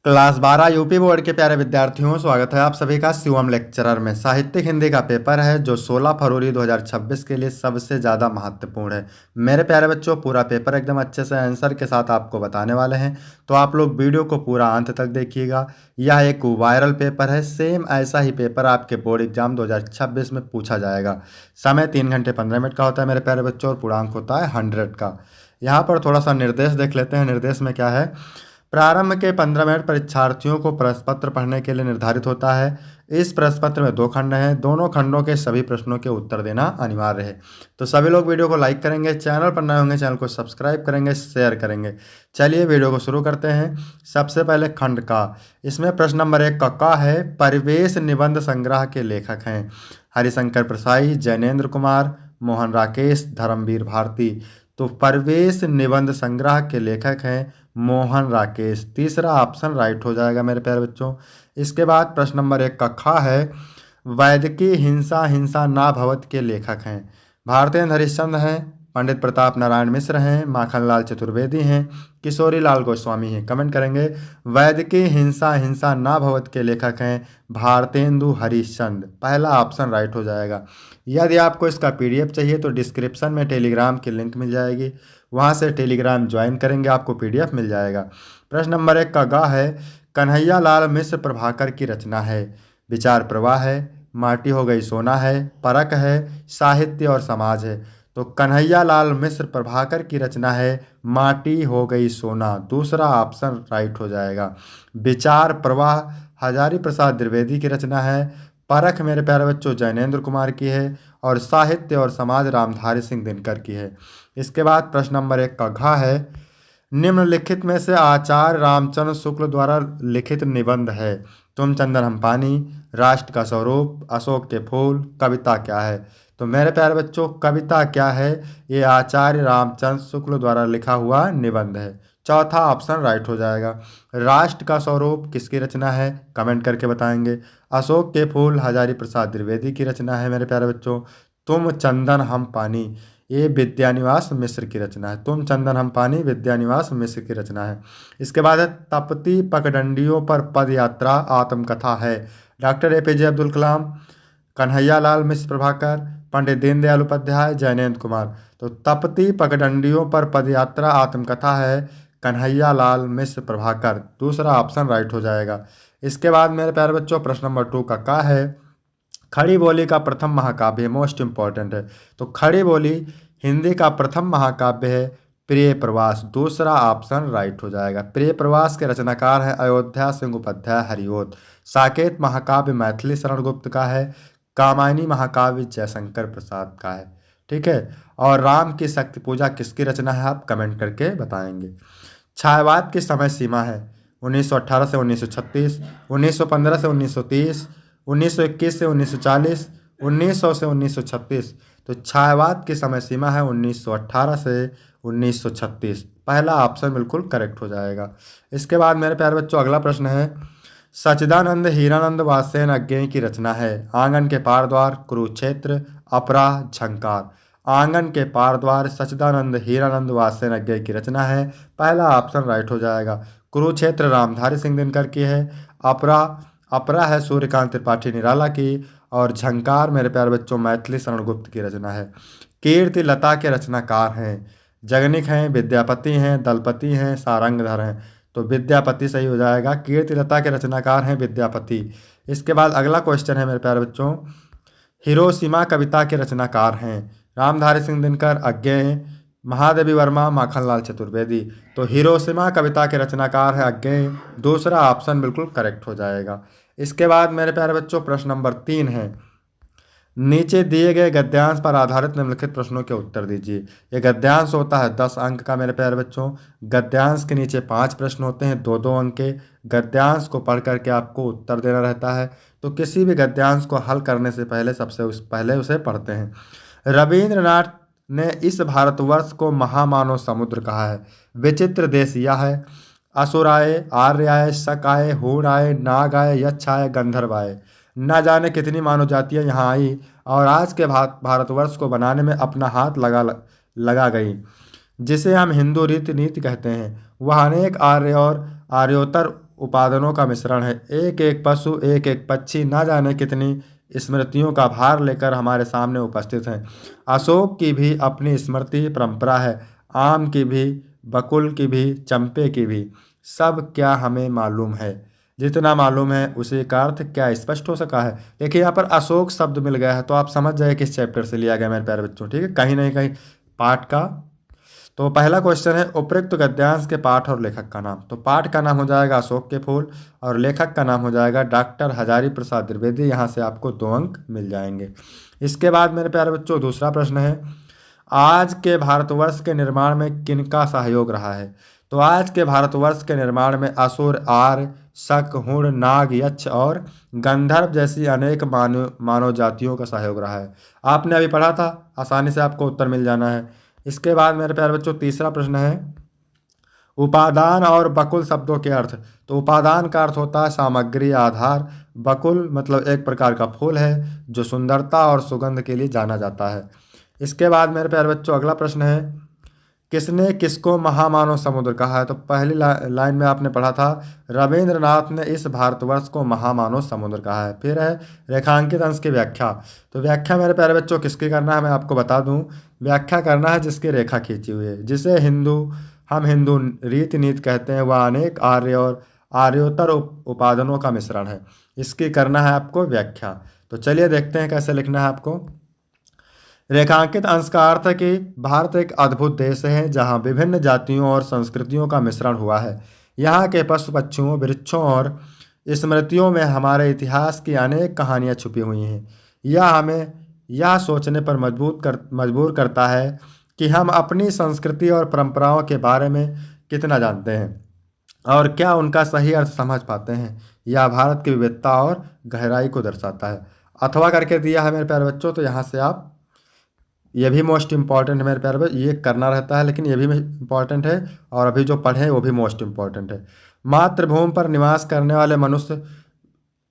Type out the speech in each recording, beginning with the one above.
Class 12 UP board के प्यारे विद्यार्थियों, स्वागत है आप सभी का शिवम लेक्चरर में। साहित्यिक हिंदी का पेपर है जो 16 फरवरी 2026 के लिए सबसे ज़्यादा महत्वपूर्ण है। मेरे प्यारे बच्चों, पूरा पेपर एकदम अच्छे से आंसर के साथ आपको बताने वाले हैं, तो आप लोग वीडियो को पूरा अंत तक देखिएगा। यह एक वायरल पेपर है। सेम ऐसा ही पेपर आपके बोर्ड एग्जाम 2026 में पूछा जाएगा। समय 3 घंटे 15 मिनट का होता है मेरे प्यारे बच्चों, और पूर्णांक होता है 100 का। यहाँ पर थोड़ा सा निर्देश देख लेते हैं। निर्देश में क्या है? प्रारंभ के 15 मिनट परीक्षार्थियों को प्रश्न पत्र पढ़ने के लिए निर्धारित होता है। इस प्रश्न पत्र में 2 खंड हैं। दोनों खंडों के सभी प्रश्नों के उत्तर देना अनिवार्य है। तो सभी लोग वीडियो को लाइक करेंगे, चैनल पर नए होंगे चैनल को सब्सक्राइब करेंगे, शेयर करेंगे। चलिए वीडियो को शुरू करते हैं। सबसे पहले खंड का, इसमें प्रश्न नंबर 1 का है परिवेश निबंध संग्रह के लेखक हैं हरिशंकर प्रसाई, जैनेन्द्र कुमार, मोहन राकेश, धर्मवीर भारती। तो परिवेश निबंध संग्रह के लेखक हैं मोहन राकेश। तीसरा ऑप्शन राइट हो जाएगा मेरे प्यारे बच्चों। इसके बाद प्रश्न नंबर 1 का खा है वैदिकी हिंसा हिंसा ना भवत के लेखक हैं भारतेंद्र हरिश्चंद्र हैं, पंडित प्रताप नारायण मिश्र हैं, माखनलाल चतुर्वेदी हैं, किशोरी लाल गोस्वामी हैं। कमेंट करेंगे। वैदिकी हिंसा हिंसा ना भवत के लेखक हैं भारतेंदु हरिश्चंद्र। पहला ऑप्शन राइट हो जाएगा। यदि आपको इसका पीडीएफ चाहिए तो डिस्क्रिप्शन में टेलीग्राम की लिंक मिल जाएगी, वहाँ से टेलीग्राम ज्वाइन करेंगे, आपको पीडीएफ मिल जाएगा। प्रश्न नंबर 1 का गा है कन्हैया लाल मिश्र प्रभाकर की रचना है। विचार प्रवाह है, माटी हो गई सोना है, परख है, साहित्य और समाज है। तो कन्हैया लाल मिश्र प्रभाकर की रचना है माटी हो गई सोना। दूसरा ऑप्शन राइट हो जाएगा। विचार प्रवाह हजारी प्रसाद द्विवेदी की रचना है। परख मेरे प्यारे बच्चों जैनेन्द्र कुमार की है, और साहित्य और समाज रामधारी सिंह दिनकर की है। इसके बाद प्रश्न नंबर 1 का घा है निम्नलिखित में से आचार्य रामचंद्र शुक्ल द्वारा लिखित निबंध है। तुम चंदन हम पानी, राष्ट्र का स्वरूप, अशोक के फूल, कविता क्या है। तो मेरे प्यारे बच्चों, कविता क्या है ये आचार्य रामचंद्र शुक्ल द्वारा लिखा हुआ निबंध है। चौथा ऑप्शन राइट हो जाएगा। राष्ट्र का स्वरूप किसकी रचना है, कमेंट करके बताएंगे। अशोक के फूल हजारी प्रसाद द्विवेदी की रचना है मेरे प्यारे बच्चों। तुम चंदन हम पानी ये विद्यानिवास मिश्र की रचना है। तुम चंदन हम पानी विद्यानिवास मिश्र की रचना है। इसके बाद है तपती पगडंडियों पर पद यात्रा आत्मकथा है। डॉक्टर एपीजे अब्दुल कलाम, कन्हैया लाल मिश्र प्रभाकर, पंडित दीनदयाल उपाध्याय, जैनेन्द्र कुमार। तो तपती पगडंडियों पर पदयात्रा आत्मकथा है कन्हैया लाल मिश्र प्रभाकर। दूसरा ऑप्शन राइट हो जाएगा। इसके बाद मेरे प्यारे बच्चों प्रश्न नंबर 2 का है खड़ी बोली का प्रथम महाकाव्य, मोस्ट इंपॉर्टेंट है। तो खड़ी बोली हिंदी का प्रथम महाकाव्य है प्रिय प्रवास। दूसरा ऑप्शन राइट हो जाएगा। प्रिय प्रवास के रचनाकार हैं अयोध्या सिंह उपाध्याय हरिओत। साकेत महाकाव्य मैथिली शरण गुप्त का है। कामायनी महाकाव्य जयशंकर प्रसाद का है। ठीक है। और राम की शक्ति पूजा किसकी रचना है, आप कमेंट करके बताएंगे। छायावाद की समय सीमा है 1918 से 1936, 1915 से 1930, 1921 से 1940, 1900 से 1936। तो छायावाद की समय सीमा है 1918 से 1936। पहला ऑप्शन बिल्कुल करेक्ट हो जाएगा। इसके बाद मेरे प्यारे बच्चों अगला प्रश्न है सच्चिदानंद हीरानंद वात्स्ययन अज्ञेय की रचना है। आंगन के पार द्वार, कुरुक्षेत्र, अपराह, झंकार। आंगन के पार द्वार सच्चिदानंद हीरानंद वात्स्ययन अज्ञेय की रचना है। पहला ऑप्शन राइट हो जाएगा। कुरुक्षेत्र रामधारी सिंह दिनकर की है। अपरा है सूर्यकांत त्रिपाठी निराला की। और झंकार मेरे प्यारे बच्चों मैथिली शरण गुप्त की रचना है। कीर्ति लता के रचनाकार हैं जगनिक हैं, विद्यापति हैं, दलपति हैं, सारंगधर हैं। तो विद्यापति सही हो जाएगा। कीर्ति लता के रचनाकार हैं विद्यापति। इसके बाद अगला क्वेश्चन है मेरे प्यारे बच्चों हिरोशिमा कविता के रचनाकार हैं रामधारी सिंह दिनकर, अज्ञेय, महादेवी वर्मा, माखनलाल चतुर्वेदी। तो हिरोशिमा कविता के रचनाकार है अज्ञेय। दूसरा ऑप्शन बिल्कुल करेक्ट हो जाएगा। इसके बाद मेरे प्यारे बच्चों प्रश्न नंबर 3 है नीचे दिए गए गद्यांश पर आधारित निम्नलिखित प्रश्नों के उत्तर दीजिए। यह गद्यांश होता है 10 अंक का मेरे प्यारे बच्चों। गद्यांश के नीचे 5 प्रश्न होते हैं 2-2 अंक के। गद्यांश को पढ़ करके आपको उत्तर देना रहता है। तो किसी भी गद्यांश को हल करने से पहले पहले उसे पढ़ते हैं। रविंद्रनाथ ने इस भारतवर्ष को महामानव समुद्र कहा है। विचित्र देश यह है। असुर आए, आर्य आए, शक आए, हूण आए, नाग आए, यक्ष आए, गंधर्व आए। न जाने कितनी मानव जातियाँ यहाँ आई और आज के भारतवर्ष को बनाने में अपना हाथ लगा गई। जिसे हम हिंदू रीति नीति कहते हैं, वह अनेक आर्य और आर्योत्तर उपादानों का मिश्रण है। एक एक पशु, एक एक पक्षी, ना जाने कितनी स्मृतियों का भार लेकर हमारे सामने उपस्थित हैं। अशोक की भी अपनी स्मृति परंपरा है, आम की भी, बकुल की भी, चंपे की भी। सब क्या हमें मालूम है, जितना मालूम है उसी का अर्थ क्या स्पष्ट हो सका है। देखिए यहाँ पर अशोक शब्द मिल गया है, तो आप समझ जाए किस चैप्टर से लिया गया मेरे प्यारे बच्चों। ठीक है, कहीं नहीं कहीं पाठ का। तो पहला क्वेश्चन है उपयुक्त गद्यांश के पाठ और लेखक का नाम। तो पाठ का नाम हो जाएगा अशोक के फूल और लेखक का नाम हो जाएगा डॉक्टर हजारी प्रसाद द्विवेदी। यहाँ से आपको 2 अंक मिल जाएंगे। इसके बाद मेरे प्यारे बच्चों दूसरा प्रश्न है, आज के भारतवर्ष के निर्माण में किनका सहयोग रहा है। तो आज के भारतवर्ष के निर्माण में असुर, आर्य, शक, हुण, नाग, यक्ष और गंधर्व जैसी अनेक मानव जातियों का सहयोग रहा है। आपने अभी पढ़ा था, आसानी से आपको उत्तर मिल जाना है। इसके बाद मेरे प्यारे बच्चों तीसरा प्रश्न है, उपादान और बकुल शब्दों के अर्थ। तो उपादान का अर्थ होता है सामग्री, आधार। बकुल मतलब एक प्रकार का फूल है जो सुंदरता और सुगंध के लिए जाना जाता है। इसके बाद मेरे प्यारे बच्चों अगला प्रश्न है, किसने किसको महामानव समुद्र कहा है। तो पहली लाइन में आपने पढ़ा था, रविंद्रनाथ ने इस भारतवर्ष को महामानव समुद्र कहा है। फिर है रेखांकित अंश की व्याख्या। तो व्याख्या मेरे प्यारे बच्चों किसकी करना है मैं आपको बता दूं, व्याख्या करना है जिसकी रेखा खींची हुई है, जिसे हम हिंदू रीति नीति कहते हैं, वह अनेक आर्य और आर्योत्तर उपादानों का मिश्रण है। इसकी करना है आपको व्याख्या। तो चलिए देखते हैं कैसे लिखना है आपको। रेखांकित अंश का अर्थ है कि भारत एक अद्भुत देश है जहाँ विभिन्न जातियों और संस्कृतियों का मिश्रण हुआ है। यहाँ के पशु पक्षियों, वृक्षों और स्मृतियों में हमारे इतिहास की अनेक कहानियाँ छुपी हुई हैं। यह हमें यह सोचने पर मजबूर करता है कि हम अपनी संस्कृति और परंपराओं के बारे में कितना जानते हैं और क्या उनका सही अर्थ समझ पाते हैं। यह भारत की विविधता और गहराई को दर्शाता है। अथवा करके दिया है मेरे प्यारे बच्चों, तो यहाँ से आप, ये भी मोस्ट इम्पॉर्टेंट है मेरे प्यारे बच्चों, ये करना रहता है लेकिन ये भी इम्पॉर्टेंट है और अभी जो पढ़े वो भी मोस्ट इम्पॉर्टेंट है। मातृभूमि पर निवास करने वाले मनुष्य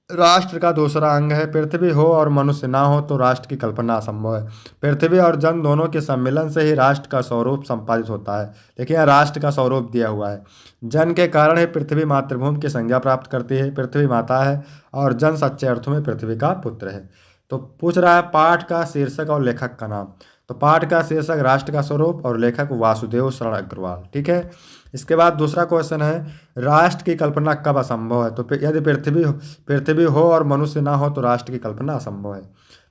राष्ट्र का दूसरा अंग है। पृथ्वी हो और मनुष्य ना हो तो राष्ट्र की कल्पना असंभव है। पृथ्वी और जन दोनों के सम्मिलन से ही राष्ट्र का स्वरूप संपादित होता है। देखिए यहाँ राष्ट्र का स्वरूप दिया हुआ है। जन के कारण ही पृथ्वी मातृभूमि की संज्ञा प्राप्त करती है। पृथ्वी माता है और जन सच्चे अर्थों में पृथ्वी का पुत्र है। तो पूछ रहा है पाठ का शीर्षक और लेखक का नाम। तो पाठ का शीर्षक राष्ट्र का स्वरूप और लेखक वासुदेव शरण अग्रवाल। ठीक है। इसके बाद दूसरा क्वेश्चन है, राष्ट्र की कल्पना कब असंभव है। तो यदि पृथ्वी हो और मनुष्य ना हो तो राष्ट्र की कल्पना असंभव है।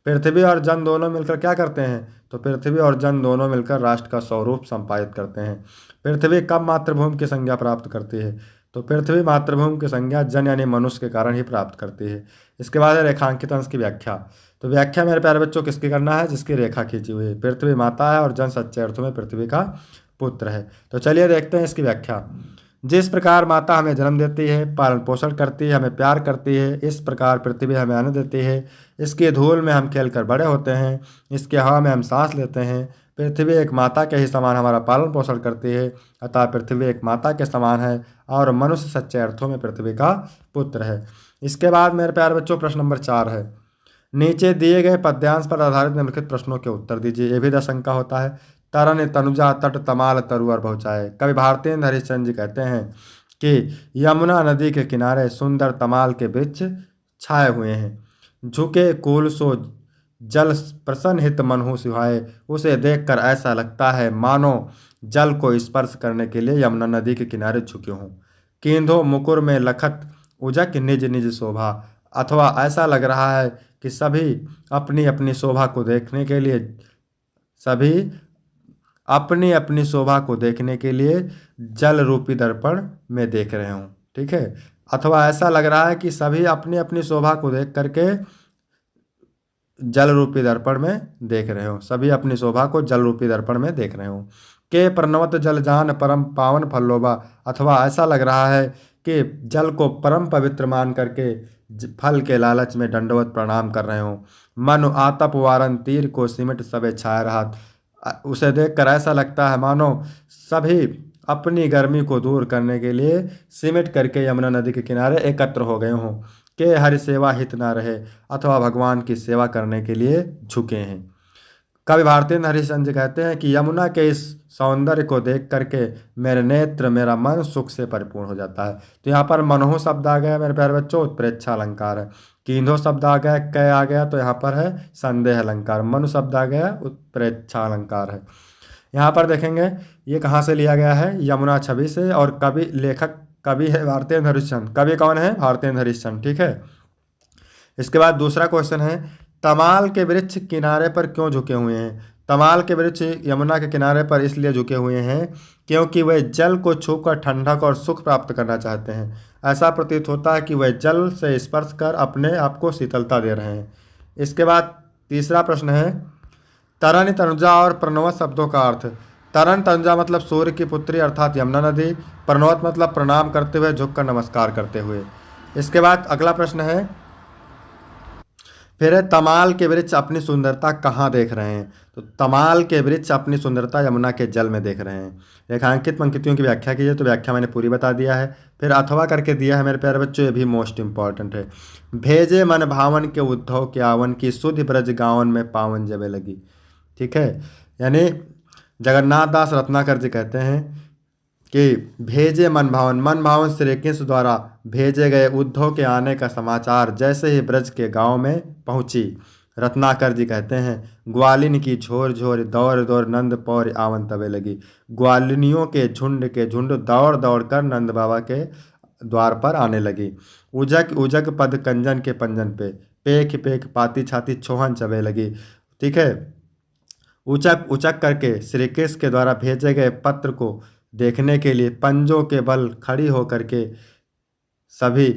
पृथ्वी और जन दोनों मिलकर क्या करते हैं। तो पृथ्वी और जन दोनों मिलकर राष्ट्र का स्वरूप संपादित करते हैं। पृथ्वी कब मातृभूमि की संज्ञा प्राप्त करती है। तो पृथ्वी मातृभूमि की संज्ञा जन यानी मनुष्य के कारण ही प्राप्त करती है। इसके बाद है रेखांकित अंश की व्याख्या। तो व्याख्या मेरे प्यारे बच्चों किसकी करना है, जिसकी रेखा खींची हुई है। पृथ्वी माता है और जन सच्चे अर्थों में पृथ्वी का पुत्र है। तो चलिए देखते हैं इसकी व्याख्या। जिस प्रकार माता हमें जन्म देती है, पालन पोषण करती है, हमें प्यार करती है, इस प्रकार पृथ्वी हमें अन्न देती है। इसकी धूल में हम खेलकर बड़े होते हैं, इसके हवा में हम सांस लेते हैं। पृथ्वी एक माता के ही समान हमारा पालन पोषण करती है, अतः पृथ्वी एक माता के समान है और मनुष्य सच्चे अर्थों में पृथ्वी का पुत्र है। इसके बाद मेरे प्यारे बच्चों प्रश्न नंबर 4 है, नीचे दिए गए पद्यांश पर आधारित निम्नलिखित प्रश्नों के उत्तर दीजिए। ये भी 10 अंक का होता है। तरन तनुजा तट तमाल तरुअर पहुँचाए। कवि भारतेंद्र हरिश्चंद्र जी कहते हैं कि यमुना नदी के किनारे सुंदर तमाल के वृक्ष छाए हुए हैं। झुके कूल सो जल प्रसन्न हित मनहु सुहाए। उसे देखकर ऐसा लगता है मानो जल को स्पर्श करने के लिए यमुना नदी के किनारे झुके हों। केंधो मुकुर में लखत उजक निज निज शोभा। अथवा ऐसा लग रहा है कि सभी अपनी अपनी शोभा को देखने के लिए जल रूपी दर्पण में देख रहे हों। ठीक है। अथवा ऐसा लग रहा है कि सभी अपनी अपनी शोभा को देख करके जल रूपी दर्पण में देख रहे हो। सभी अपनी शोभा को जल रूपी दर्पण में देख रहे हो। के प्रणवत जल जान परम पावन फलोबा। अथवा ऐसा लग रहा है कि जल को परम पवित्र मान करके फल के लालच में दंडवत प्रणाम कर रहे हो। मन आतप वारन तीर को सिमट सबे छाए रहा। उसे देखकर ऐसा लगता है मानो सभी अपनी गर्मी को दूर करने के लिए सिमट करके यमुना नदी के किनारे एकत्र हो गए हों। के हरि सेवा हित ना रहे। अथवा भगवान की सेवा करने के लिए झुके हैं। कवि भारतेंद्र हरिश्चंद्र जी कहते हैं कि यमुना के इस सौंदर्य को देख करके मेरे नेत्र मेरा मन सुख से परिपूर्ण हो जाता है। तो यहाँ पर मनोह शब्द आ गया मेरे प्यारे बच्चों, उत्प्रेक्षा अलंकार है। कींधो शब्द आ गया, कै आ गया, तो यहाँ पर है संदेह अलंकार। मनु शब्द आ गया, उत्प्रेक्षा अलंकार है। यहाँ पर देखेंगे ये कहाँ से लिया गया है, यमुना छवि से। और कवि लेखक कवि है भारतेंद्र हरिश्चंद्र। कवि कौन है, भारतेंद्र हरिश्चंद्र, ठीक है। इसके बाद दूसरा क्वेश्चन है, तमाल के वृक्ष किनारे पर क्यों झुके हुए हैं। तमाल के वृक्ष यमुना के किनारे पर इसलिए झुके हुए हैं क्योंकि वे जल को छूकर ठंडक और सुख प्राप्त करना चाहते हैं। ऐसा प्रतीत होता है कि वे जल से स्पर्श कर अपने आप को शीतलता दे रहे हैं। इसके बाद तीसरा प्रश्न है, तरन तनुजा और प्रणवत शब्दों का अर्थ। तरन तनुजा मतलब सूर्य की पुत्री अर्थात यमुना नदी। प्रणवत मतलब प्रणाम करते हुए, झुककर नमस्कार करते हुए। इसके बाद अगला प्रश्न है, फिर है तमाल के वृक्ष अपनी सुंदरता कहाँ देख रहे हैं। तो तमाल के वृक्ष अपनी सुंदरता यमुना के जल में देख रहे हैं। रेखांकित पंक्तियों की व्याख्या कीजिए। तो व्याख्या मैंने पूरी बता दिया है। फिर अथवा करके दिया है मेरे प्यारे बच्चों, ये भी मोस्ट इंपॉर्टेंट है। भेजे मन भावन के उद्धव के आवन की सुध ब्रज गावन में पावन जबे लगी। ठीक है, यानी जगन्नाथ दास रत्नाकर जी कहते हैं कि भेजे मन भावन श्री कृष्ण द्वारा भेजे गए उद्धव के आने का समाचार जैसे ही ब्रज के गांव में पहुंची, रत्नाकर जी कहते हैं ग्वालिन की झोर झोर दौड़ दौड़ नंद पौर आवन तबे लगी। ग्वालिनियों के झुंड दौड़ दौड़ कर नंद बाबा के द्वार पर आने लगी। उजक उजक पद कंजन के पंजन पे, पेख पेख पाती छाती छोहन चबे लगी। ठीक है, उचक उचक करके श्री कृष्ण के द्वारा भेजे गए पत्र को देखने के लिए पंजों के बल खड़ी होकर के सभी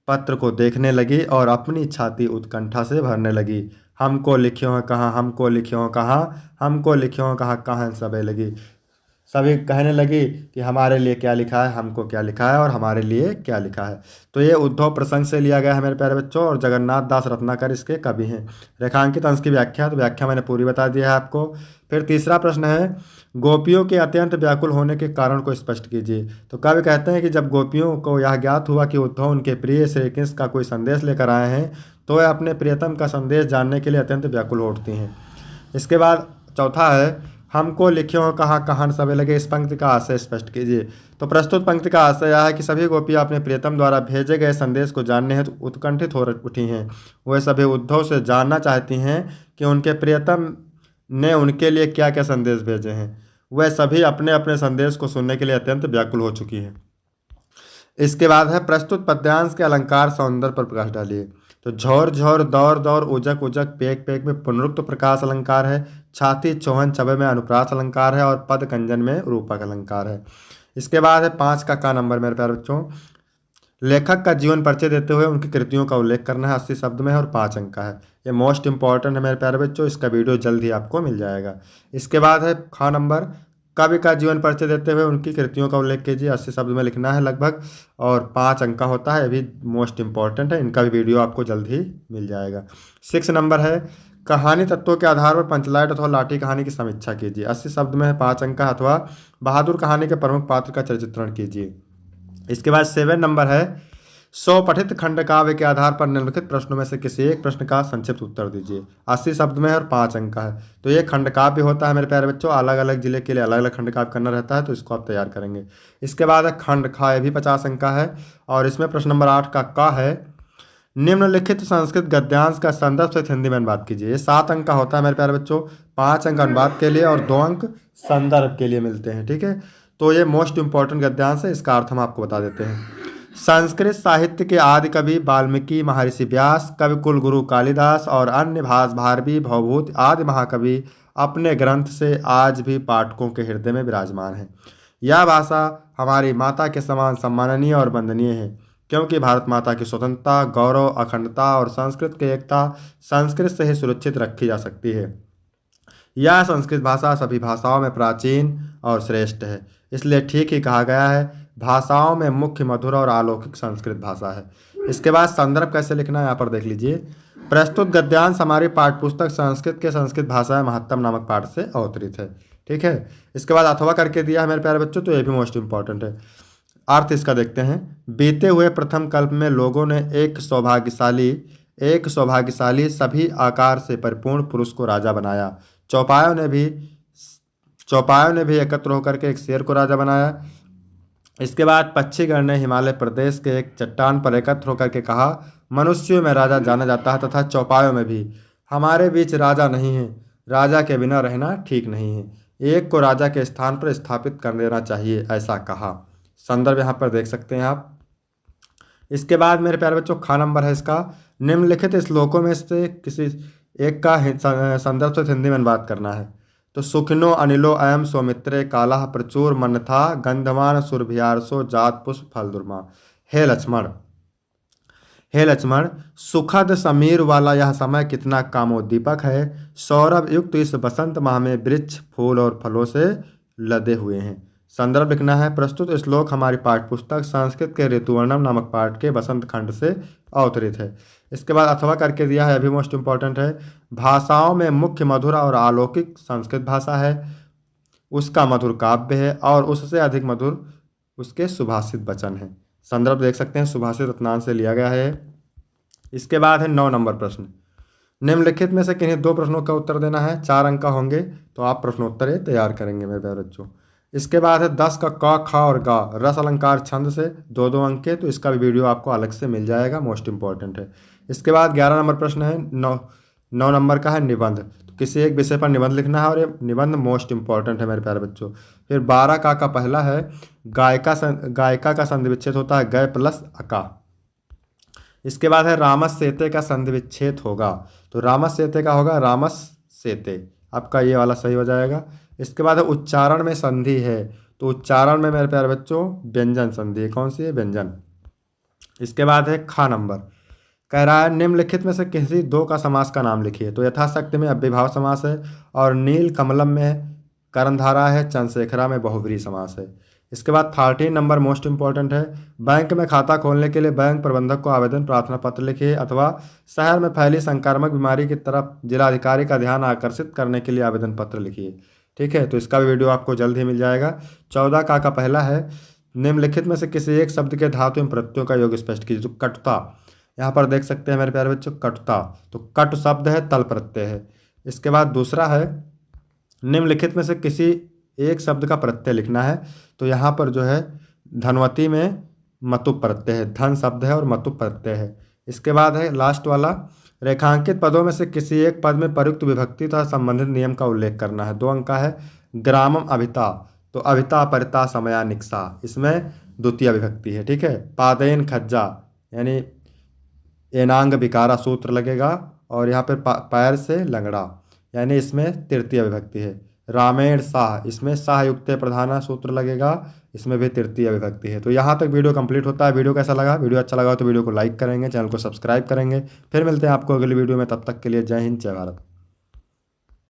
पत्र को देखने लगी और अपनी छाती उत्कंठा से भरने लगी। हमको लिखियो है कहाँ, हमको लिखियो है कहाँ, हमको लिखियो है कहाँ, कहाँ सबे लगी। सभी कहने लगी कि हमारे लिए क्या लिखा है, हमको क्या लिखा है और हमारे लिए क्या लिखा है। तो ये उद्धव प्रसंग से लिया गया है मेरे प्यारे बच्चों, और जगन्नाथ दास रत्नाकर इसके कवि हैं। रेखांकित अंश की व्याख्या, तो व्याख्या मैंने पूरी बता दी है आपको। फिर तीसरा प्रश्न है, गोपियों के अत्यंत व्याकुल होने के कारण को स्पष्ट कीजिए। तो कवि कहते हैं कि जब गोपियों को यह ज्ञात हुआ कि उद्धव उनके प्रिय श्री कृष्ण का कोई संदेश लेकर आए हैं तो वे अपने प्रियतम का संदेश जानने के लिए अत्यंत व्याकुल हो उठती हैं। इसके बाद चौथा है, हमको लिखियो कहाँ कहाँ सबे लगे। इस पंक्ति का आशय स्पष्ट कीजिए। तो प्रस्तुत पंक्ति का आशय यह है कि सभी गोपियाँ अपने प्रियतम द्वारा भेजे गए संदेश को जानने हेतु उत्कंठित हो उठी हैं। वे सभी उद्धव से जानना चाहती हैं कि उनके प्रियतम ने उनके लिए क्या क्या संदेश भेजे हैं। वह सभी अपने अपने संदेश को सुनने के लिए अत्यंत व्याकुल हो चुकी हैं। इसके बाद है, प्रस्तुत पद्यांश के अलंकार सौंदर्य पर प्रकाश डालिए। तो झोर झोर दौर दौर उजक उजक पेक पेक में पुनरुक्त प्रकाश अलंकार है। छाती चौहन चबे में अनुप्रास अलंकार है। और पद कंजन में रूपक अलंकार है। इसके बाद है 5 का नंबर मेरे प्यारे बच्चों, लेखक का जीवन परिचय देते हुए उनकी कृतियों का उल्लेख करना है। 80 शब्द में है और 5 अंक का है। ये मोस्ट इंपॉर्टेंट है मेरे प्यारे बच्चों, इसका वीडियो जल्द ही आपको मिल जाएगा। इसके बाद है खा नंबर, कवि का जीवन परिचय देते हुए उनकी कृतियों का उल्लेख कीजिए। 80 शब्द में लिखना है लगभग, और 5 अंक का होता है। ये भी मोस्ट इंपॉर्टेंट है, इनका भी वीडियो आपको जल्द ही मिल जाएगा। 6 नंबर है, कहानी तत्वों के आधार पर पंचलाइट अथवा लाठी कहानी की समीक्षा कीजिए। 80 शब्द में है, 5 अंक का, अथवा बहादुर कहानी के प्रमुख पात्र का चरित्रण कीजिए। इसके बाद 7 नंबर है, स्वपठित खंड काव्य के आधार पर निम्नलिखित प्रश्नों में से किसी एक प्रश्न का संक्षिप्त उत्तर दीजिए। 80 शब्द में है और 5 अंक का है। तो ये खंड काव्य होता है मेरे प्यारे बच्चों, अलग अलग जिले के लिए अलग अलग खंड काव्य करना रहता है, तो इसको आप तैयार करेंगे। इसके बाद है खंड खा, ये भी 50 अंक का है। और इसमें प्रश्न नंबर 8 का है, निम्नलिखित संस्कृत गद्यांश का संदर्भ सहित हिंदी में अनुवाद कीजिए। ये 7 अंक का होता है मेरे प्यारे बच्चों, 5 अंक अनुवाद के लिए और 2 अंक संदर्भ के लिए मिलते हैं। ठीक है, तो ये मोस्ट इंपॉर्टेंट गद्यांश है, इसका अर्थ हम आपको बता देते हैं। संस्कृत साहित्य के आदि कवि वाल्मीकि, महर्षि व्यास, कवि कुल गुरु कालिदास और अन्य भास भारवी भवभूत आदि महाकवि अपने ग्रंथ से आज भी पाठकों के हृदय में विराजमान है। यह भाषा हमारी माता के समान सम्माननीय और वंदनीय है, क्योंकि भारत माता की स्वतंत्रता, गौरव, अखंडता और संस्कृत की एकता संस्कृत से ही सुरक्षित रखी जा सकती है। यह संस्कृत भाषा सभी भाषाओं में प्राचीन और श्रेष्ठ है, इसलिए ठीक ही कहा गया है, भाषाओं में मुख्य मधुर और अलौकिक संस्कृत भाषा है। इसके बाद संदर्भ कैसे लिखना है यहाँ पर देख लीजिए। प्रस्तुत गद्यांश हमारी पाठ्यपुस्तक संस्कृत के संस्कृत भाषा महत्तम नामक पाठ से अवतरित है। ठीक है, इसके बाद अथवा करके दिया है मेरे प्यारे बच्चों, तो ये भी मोस्ट इंपॉर्टेंट है। अर्थ इसका देखते हैं। बीते हुए प्रथम कल्प में लोगों ने एक सौभाग्यशाली सभी आकार से परिपूर्ण पुरुष को राजा बनाया, चौपायों ने भी एकत्र होकर के एक शेर को राजा बनाया। इसके बाद पक्षीगण ने हिमालय प्रदेश के एक चट्टान पर एकत्र होकर के कहा, मनुष्यों में राजा जाना जाता है तथा चौपायों में भी। हमारे बीच राजा नहीं है, राजा के बिना रहना ठीक नहीं है, एक को राजा के स्थान पर स्थापित कर देना चाहिए, ऐसा कहा। संदर्भ यहाँ पर देख सकते हैं आप। इसके बाद मेरे प्यारे बच्चों खा नंबर है इसका, निम्नलिखित श्लोकों में से किसी एक का संदर्भ से हिंदी में बात करना है। तो सुखिनो अनिलो अयम सौमित्रे काला प्रचुर मनथा गंधमान सुरभियारसो जात पुष्प फल दुर्मा। हे लक्ष्मण, सुखद समीर वाला यह समय कितना कामोद्दीपक है। सौरभ युक्त इस बसंत माह में वृक्ष फूल और फलों से लदे हुए हैं। संदर्भ लिखना है, प्रस्तुत श्लोक हमारी पाठ्यपुस्तक संस्कृत के ऋतुवर्णम नामक पाठ के बसंत खंड से अवतरित है। इसके बाद अथवा करके दिया है, अभी मोस्ट इंपॉर्टेंट है। भाषाओं में मुख्य मधुर और अलौकिक संस्कृत भाषा है, उसका मधुर काव्य है और उससे अधिक मधुर उसके सुभाषित वचन हैं। संदर्भ देख सकते हैं, सुभाषित रत्नांश से लिया गया है। इसके बाद है 9 नंबर प्रश्न, निम्नलिखित में से किन्हीं 2 प्रश्नों का उत्तर देना है। 4 अंक का होंगे तो आप प्रश्नोत्तर तैयार करेंगे मेरे प्यारे बच्चों। इसके बाद है 10 का क, ख और गा रस अलंकार छंद से 2-2 अंक के, तो इसका भी वीडियो आपको अलग से मिल जाएगा, मोस्ट इंपॉर्टेंट है। इसके बाद 11 नंबर प्रश्न है, 9 नंबर का है निबंध। तो किसी एक विषय पर निबंध लिखना है और ये निबंध मोस्ट इंपॉर्टेंट है मेरे प्यारे बच्चों। फिर 12 का पहला है, गायिका का संधि विच्छेद होता है गय प्लस अका। इसके बाद है रामस सेते का संधि विच्छेद होगा, तो रामस सेते का होगा रामस सेते, आपका ये वाला सही हो जाएगा। इसके बाद है उच्चारण में संधि है, तो उच्चारण में मेरे प्यारे बच्चों व्यंजन संधि है, कौन सी है, व्यंजन। इसके बाद है खा नंबर, कह रहा है निम्नलिखित में से किसी 2 का समास का नाम लिखिए। तो यथाशक्ति में अव्ययभाव समास है और नील कमलम में कर्णधारा है, चंद्रशेखरा में बहुव्रीहि समास है। इसके बाद 13 नंबर मोस्ट इंपॉर्टेंट है, बैंक में खाता खोलने के लिए बैंक प्रबंधक को आवेदन प्रार्थना पत्र लिखिए अथवा शहर में फैली संक्रामक बीमारी की तरफ जिलाधिकारी का ध्यान आकर्षित करने के लिए आवेदन पत्र लिखिए। ठीक है, तो इसका भी वीडियो आपको जल्द ही मिल जाएगा। 14 का पहला है, निम्नलिखित में से किसी एक शब्द के धातु एवं प्रत्ययों का योग स्पष्ट कीजिए। तो कटुता, यहाँ पर देख सकते हैं मेरे प्यारे बच्चों कटुता, तो कट शब्द है, तल प्रत्यय है। इसके बाद दूसरा है, निम्नलिखित में से किसी एक शब्द का प्रत्यय लिखना है। तो यहाँ पर जो है धनवती में मतुप प्रत्यय है, धन शब्द है और मतुप प्रत्यय है। इसके बाद है लास्ट वाला, रेखांकित पदों में से किसी एक पद में प्रयुक्त विभक्ति तथा संबंधित नियम का उल्लेख करना है। 2 अंक का है, ग्रामम अभिता, तो अभिता परिता समया निक्सा, इसमें द्वितीय विभक्ति है। ठीक है, पादेन खज्जा यानी एनांग विकारा सूत्र लगेगा और यहाँ पर पैर से लंगड़ा यानी इसमें तृतीय विभक्ति है। रामेण साह, इसमें साह युक्त प्रधाना सूत्र लगेगा, इसमें भी तृतीय विभक्ति है। तो यहाँ तक वीडियो कंप्लीट होता है। वीडियो कैसा लगा? वीडियो अच्छा लगा तो वीडियो को लाइक करेंगे, चैनल को सब्सक्राइब करेंगे। फिर मिलते हैं आपको अगली वीडियो में, तब तक के लिए जय हिंद, जय भारत।